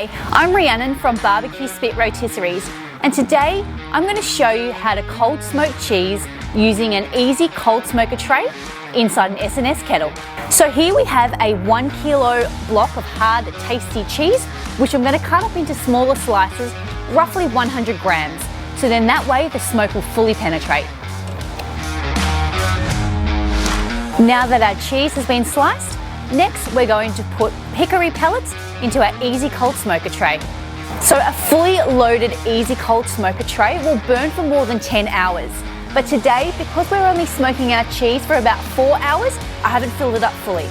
Hi, I'm Rhiannon from Barbecue Spit Rotisseries, and today I'm going to show you how to cold smoke cheese using an easy cold smoker tray inside an S&S kettle. So here we have a 1 kilo block of hard, tasty cheese, which I'm going to cut up into smaller slices, roughly 100 grams. So then that way the smoke will fully penetrate. Now that our cheese has been sliced, next we're going to put hickory pellets into our easy cold smoker tray. So a fully loaded easy cold smoker tray will burn for more than 10 hours. But today, because we're only smoking our cheese for about 4 hours, I haven't filled it up fully.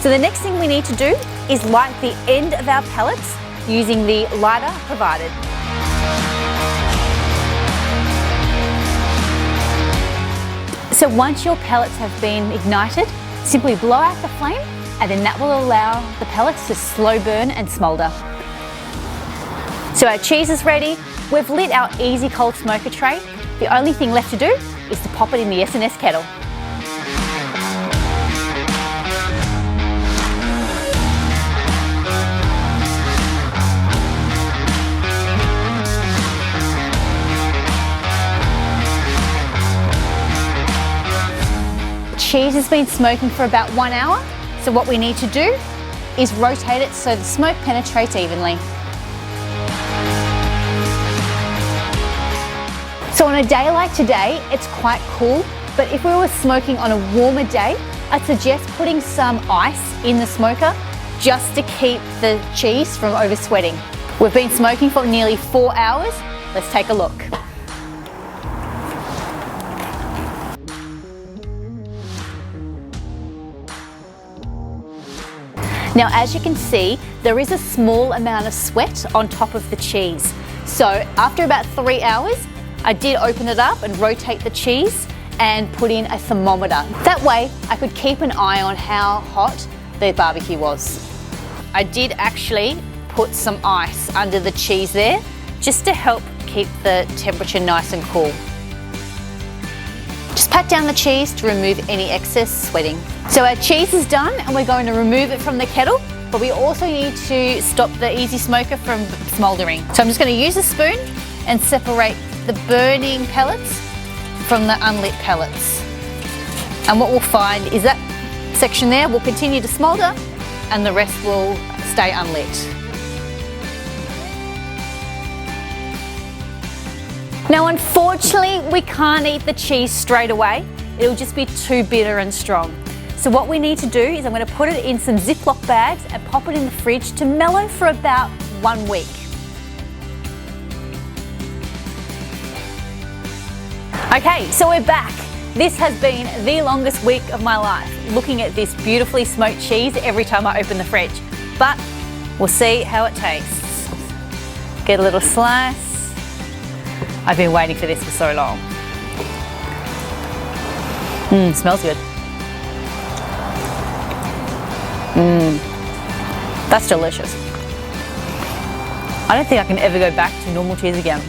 So the next thing we need to do is light the end of our pellets using the lighter provided. So once your pellets have been ignited, simply blow out the flame, and then that will allow the pellets to slow burn and smoulder. So our cheese is ready. We've lit our easy cold smoker tray. The only thing left to do is to pop it in the S&S kettle. Cheese has been smoking for about 1 hour, so what we need to do is rotate it so the smoke penetrates evenly. So on a day like today, it's quite cool, but if we were smoking on a warmer day, I'd suggest putting some ice in the smoker just to keep the cheese from over sweating. We've been smoking for nearly 4 hours. Let's take a look. Now, as you can see, there is a small amount of sweat on top of the cheese. So after about 3 hours, I did open it up and rotate the cheese and put in a thermometer. That way I could keep an eye on how hot the barbecue was. I did actually put some ice under the cheese there just to help keep the temperature nice and cool. Just pat down the cheese to remove any excess sweating. So our cheese is done and we're going to remove it from the kettle, but we also need to stop the easy smoker from smouldering. So I'm just going to use a spoon and separate the burning pellets from the unlit pellets. And what we'll find is that section there will continue to smoulder and the rest will stay unlit. Now unfortunately we can't eat the cheese straight away. It'll just be too bitter and strong. So what we need to do is I'm going to put it in some Ziploc bags and pop it in the fridge to mellow for about 1 week. Okay, so we're back. This has been the longest week of my life, looking at this beautifully smoked cheese every time I open the fridge. But we'll see how it tastes. Get a little slice. I've been waiting for this for so long. Smells good. That's delicious. I don't think I can ever go back to normal cheese again.